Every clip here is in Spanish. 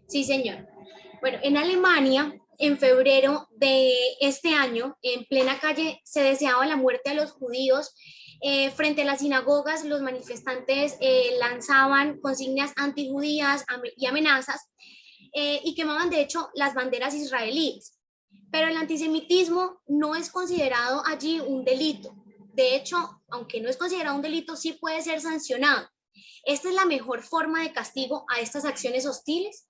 Sí, señor. Bueno, en Alemania, en febrero de este año, en plena calle, se deseaba la muerte a los judíos. Frente a las sinagogas, los manifestantes lanzaban consignas antijudías y amenazas y quemaban, de hecho, las banderas israelíes. Pero el antisemitismo no es considerado allí un delito. De hecho, aunque no es considerado un delito, sí puede ser sancionado. ¿Esta es la mejor forma de castigo a estas acciones hostiles?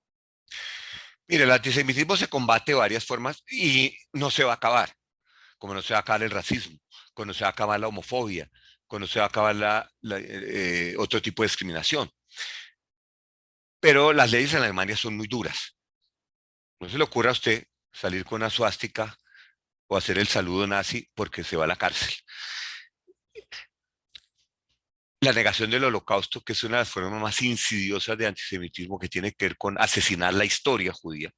Mire, el antisemitismo se combate de varias formas y no se va a acabar, como no se va a acabar el racismo, como no se va a acabar la homofobia, como no se va a acabar otro tipo de discriminación. Pero las leyes en Alemania son muy duras. No se le ocurra a usted salir con una suástica o hacer el saludo nazi porque se va a la cárcel. La negación del holocausto, que es una de las formas más insidiosas de antisemitismo que tiene que ver con asesinar la historia judía,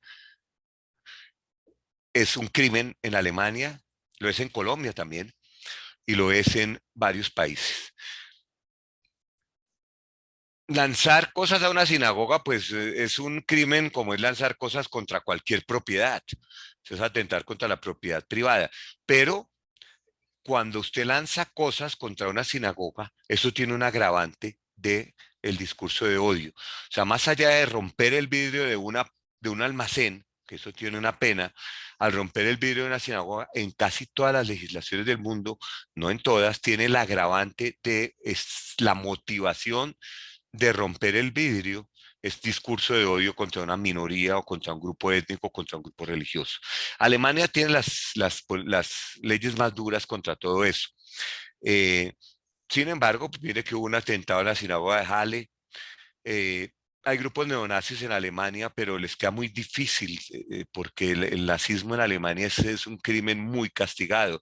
es un crimen en Alemania, lo es en Colombia también y lo es en varios países. Lanzar cosas a una sinagoga, pues es un crimen como es lanzar cosas contra cualquier propiedad. Eso es atentar contra la propiedad privada. Pero cuando usted lanza cosas contra una sinagoga, eso tiene un agravante de el discurso de odio. O sea, más allá de romper el vidrio de un almacén, que eso tiene una pena, al romper el vidrio de una sinagoga, en casi todas las legislaciones del mundo, no en todas, tiene el agravante de la motivación de romper el vidrio es discurso de odio contra una minoría o contra un grupo étnico o contra un grupo religioso. Alemania tiene las leyes más duras contra todo eso. Eh, Sin embargo, pues, mire que hubo un atentado en la sinagoga de Halle. eh, Hay grupos neonazis en Alemania, pero les queda muy difícil porque el nazismo en Alemania es un crimen muy castigado,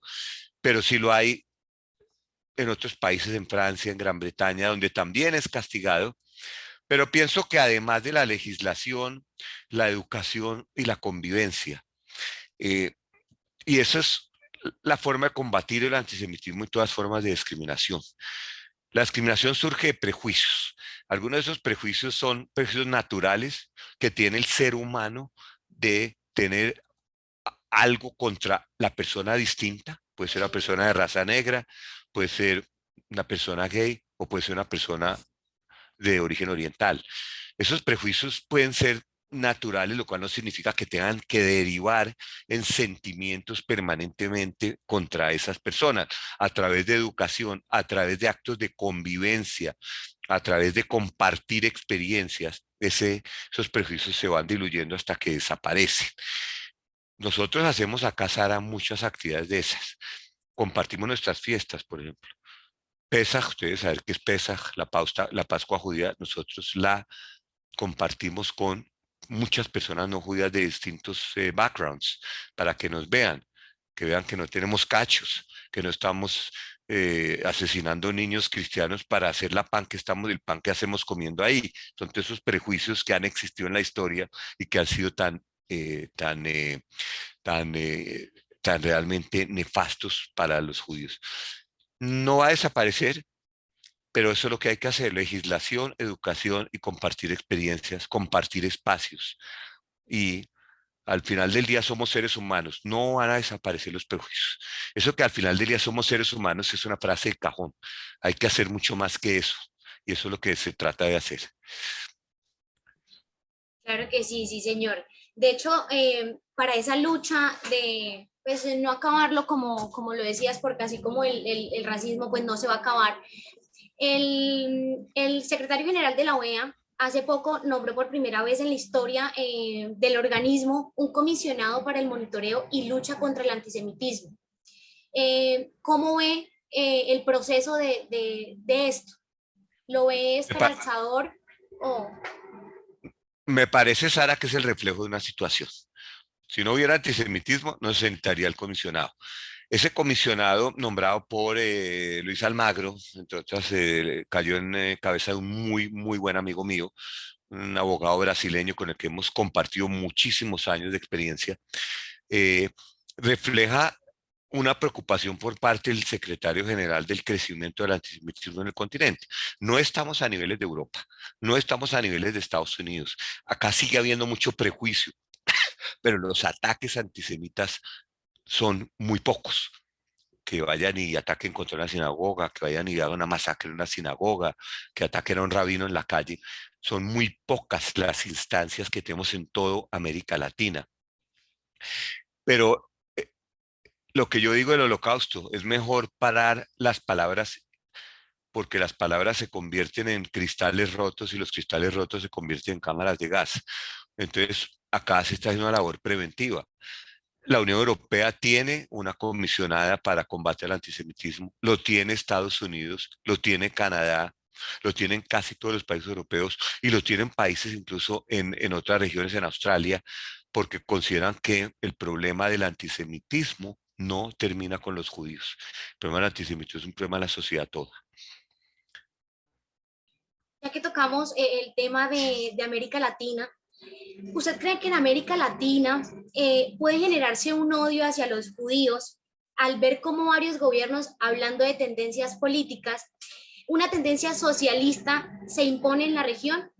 pero sí lo hay en otros países, en Francia, en Gran Bretaña, donde también es castigado. Pero pienso que además de la legislación, la educación y la convivencia, eh, y eso es la forma de combatir el antisemitismo y todas formas de discriminación. La discriminación surge de prejuicios. Algunos de esos prejuicios son prejuicios naturales que tiene el ser humano de tener algo contra la persona distinta. Puede ser una persona de raza negra, puede ser una persona gay o puede ser una persona de origen oriental. Esos prejuicios pueden ser naturales, lo cual no significa que tengan que derivar en sentimientos permanentemente contra esas personas, a través de educación, a través de actos de convivencia, a través de compartir experiencias. Esos prejuicios se van diluyendo hasta que desaparecen. Nosotros hacemos acá, Sara, muchas actividades de esas. Compartimos nuestras fiestas, por ejemplo. Pesaj, ustedes saben qué es Pesaj, la Pascua judía, nosotros la compartimos con muchas personas no judías de distintos backgrounds para que vean que no tenemos cachos, que no estamos asesinando niños cristianos para hacer el pan que hacemos comiendo ahí. Son todos esos prejuicios que han existido en la historia y que han sido tan, tan realmente nefastos para los judíos. No va a desaparecer, pero eso es lo que hay que hacer, legislación, educación y compartir experiencias, compartir espacios. Y al final del día somos seres humanos, no van a desaparecer los prejuicios. Eso que al final del día somos seres humanos es una frase de cajón. Hay que hacer mucho más que eso. Y eso es lo que se trata de hacer. Claro que sí, sí, señor. De hecho, para esa lucha de pues, no acabarlo como lo decías, porque así como el racismo pues no se va a acabar, el secretario general de la OEA hace poco nombró por primera vez en la historia del organismo un comisionado para el monitoreo y lucha contra el antisemitismo. ¿Cómo ve el proceso de esto? ¿Lo ve Me, pa- esperanzador o Me parece, Sara, que es el reflejo de una situación. Si no hubiera antisemitismo, no se sentaría el comisionado. Ese comisionado nombrado por Luis Almagro, entre otras, cayó en cabeza de un muy, muy buen amigo mío, un abogado brasileño con el que hemos compartido muchísimos años de experiencia. eh, Refleja una preocupación por parte del secretario general del crecimiento del antisemitismo en el continente. No estamos a niveles de Europa, no estamos a niveles de Estados Unidos. Acá sigue habiendo mucho prejuicio, pero los ataques antisemitas son muy pocos. Que vayan y ataquen contra una sinagoga, que vayan y hagan una masacre en una sinagoga, que ataquen a un rabino en la calle. Son muy pocas las instancias que tenemos en toda América Latina. Pero lo que yo digo del holocausto, es mejor parar las palabras porque las palabras se convierten en cristales rotos y los cristales rotos se convierten en cámaras de gas. Entonces, acá se está haciendo una labor preventiva. La Unión Europea tiene una comisionada para combate al antisemitismo, lo tiene Estados Unidos, lo tiene Canadá, lo tienen casi todos los países europeos y lo tienen países incluso en otras regiones en Australia, porque consideran que el problema del antisemitismo no termina con los judíos. El problema del antisemitismo es un problema de la sociedad toda. Ya que tocamos el tema de América Latina, ¿usted cree que en América Latina puede generarse un odio hacia los judíos al ver cómo varios gobiernos, hablando de tendencias políticas, una tendencia socialista se impone en la región?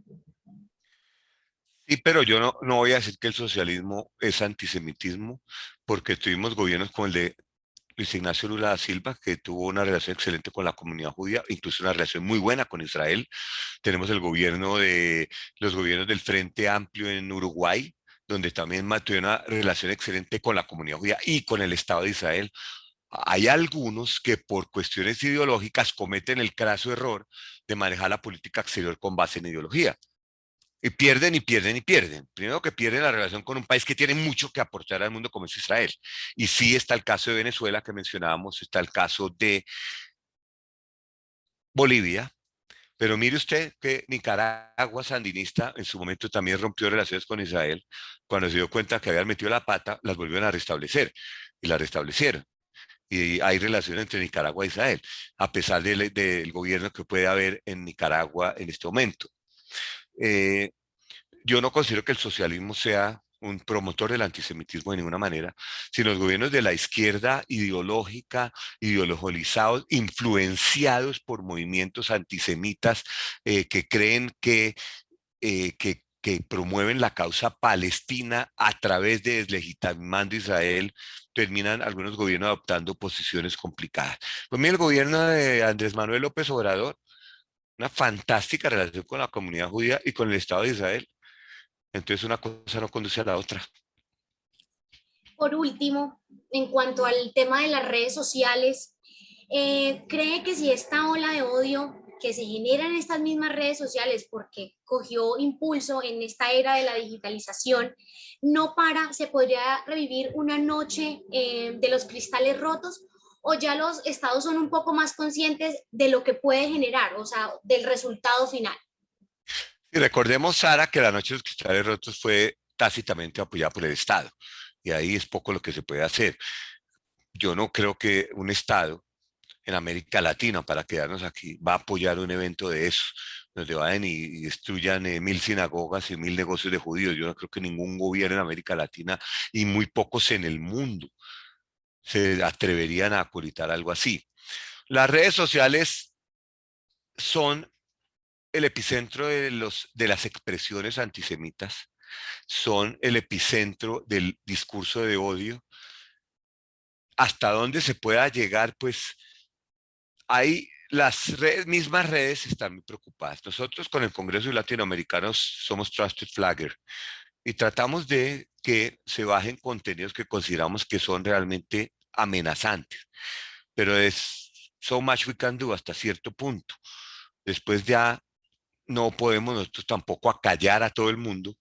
Sí, pero yo no voy a decir que el socialismo es antisemitismo, porque tuvimos gobiernos como el de Luis Ignacio Lula da Silva, que tuvo una relación excelente con la comunidad judía, incluso una relación muy buena con Israel. Tenemos el gobierno de los gobiernos del Frente Amplio en Uruguay, donde también tuvo una relación excelente con la comunidad judía y con el Estado de Israel. Hay algunos que por cuestiones ideológicas cometen el craso error de manejar la política exterior con base en ideología. Y pierden y pierden y pierden. Primero que pierden la relación con un país que tiene mucho que aportar al mundo como es Israel. Y sí está el caso de Venezuela que mencionábamos, está el caso de Bolivia, pero mire usted que Nicaragua sandinista en su momento también rompió relaciones con Israel. Cuando se dio cuenta que habían metido la pata, las volvieron a restablecer y las restablecieron. Y hay relación entre Nicaragua e Israel, a pesar del gobierno que puede haber en Nicaragua en este momento. Eh, yo no considero que el socialismo sea un promotor del antisemitismo de ninguna manera, sino los gobiernos de la izquierda ideológica, ideologizados, influenciados por movimientos antisemitas que creen que promueven la causa palestina a través de deslegitimando Israel, terminan algunos gobiernos adoptando posiciones complicadas. Pues mira, el gobierno de Andrés Manuel López Obrador, una fantástica relación con la comunidad judía y con el Estado de Israel. Entonces una cosa no conduce a la otra. Por último, en cuanto al tema de las redes sociales, ¿cree que si esta ola de odio que se genera en estas mismas redes sociales, porque cogió impulso en esta era de la digitalización, no para, se podría revivir una noche de los cristales rotos? ¿O ya los estados son un poco más conscientes de lo que puede generar, o sea, del resultado final? Y recordemos, Sara, que la Noche de los Cristales Rotos fue tácitamente apoyada por el Estado. Y ahí es poco lo que se puede hacer. Yo no creo que un Estado en América Latina, para quedarnos aquí, va a apoyar un evento de eso, donde vayan y destruyan 1000 sinagogas y 1000 negocios de judíos. Yo no creo que ningún gobierno en América Latina y muy pocos en el mundo se atreverían a acolitar algo así. Las redes sociales son el epicentro de las expresiones antisemitas, son el epicentro del discurso de odio. Hasta dónde se pueda llegar, pues hay mismas redes están muy preocupadas. Nosotros con el Congreso de Latinoamericanos somos Trusted Flagger y tratamos de que se bajen contenidos que consideramos que son realmente amenazantes, pero es so much we can do hasta cierto punto. Después ya no podemos nosotros tampoco acallar a todo el mundo.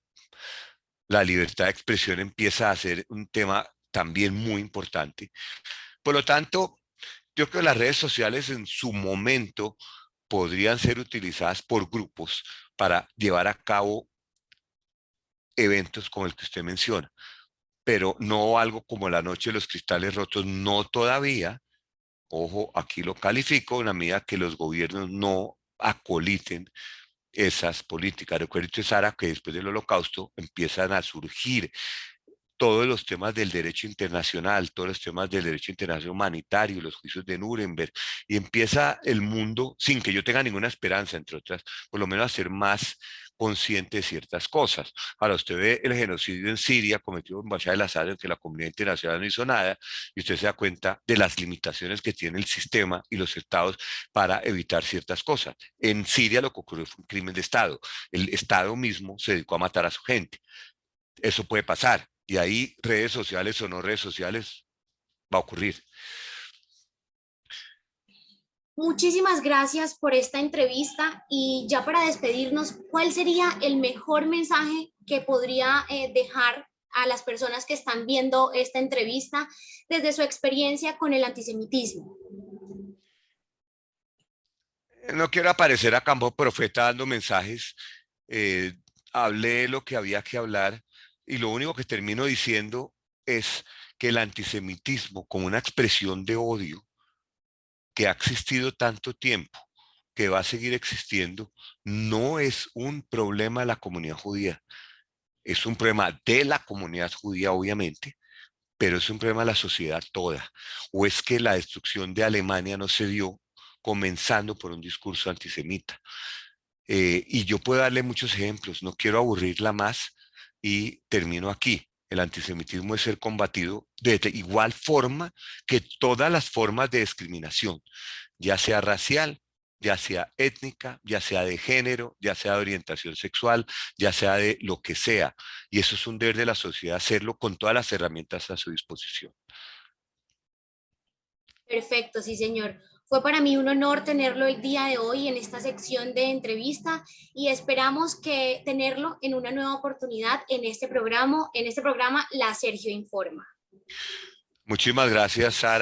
La libertad de expresión empieza a ser un tema también muy importante. Por lo tanto, yo creo que las redes sociales en su momento podrían ser utilizadas por grupos para llevar a cabo eventos como el que usted menciona, pero no algo como la Noche de los Cristales Rotos, no todavía. Ojo, aquí lo califico en la medida que los gobiernos no acoliten esas políticas. Recuerde, Sara, que después del Holocausto empiezan a surgir todos los temas del derecho internacional, todos los temas del derecho internacional humanitario, los juicios de Nuremberg, y empieza el mundo, sin que yo tenga ninguna esperanza, entre otras, por lo menos a ser más consciente de ciertas cosas. Ahora, usted ve el genocidio en Siria cometido por Bashar al-Assad, en que la comunidad internacional no hizo nada, y usted se da cuenta de las limitaciones que tiene el sistema y los estados para evitar ciertas cosas. En Siria lo que ocurrió fue un crimen de Estado. El Estado mismo se dedicó a matar a su gente. Eso puede pasar. Y ahí, redes sociales o no redes sociales, va a ocurrir. Muchísimas gracias por esta entrevista y ya para despedirnos, ¿cuál sería el mejor mensaje que podría dejar a las personas que están viendo esta entrevista desde su experiencia con el antisemitismo? No quiero aparecer a campo profeta dando mensajes. eh, Hablé lo que había que hablar y lo único que termino diciendo es que el antisemitismo como una expresión de odio que ha existido tanto tiempo, que va a seguir existiendo, no es un problema de la comunidad judía, es un problema de la comunidad judía, obviamente, pero es un problema de la sociedad toda. ¿O es que la destrucción de Alemania no se dio comenzando por un discurso antisemita? Y yo puedo darle muchos ejemplos, no quiero aburrirla más y termino aquí. El antisemitismo es ser combatido de igual forma que todas las formas de discriminación, ya sea racial, ya sea étnica, ya sea de género, ya sea de orientación sexual, ya sea de lo que sea. Y eso es un deber de la sociedad hacerlo con todas las herramientas a su disposición. Perfecto, sí, señor. Fue para mí un honor tenerlo el día de hoy en esta sección de entrevista y esperamos que tenerlo en una nueva oportunidad en este programa La Sergio Informa. Muchísimas gracias, Sara.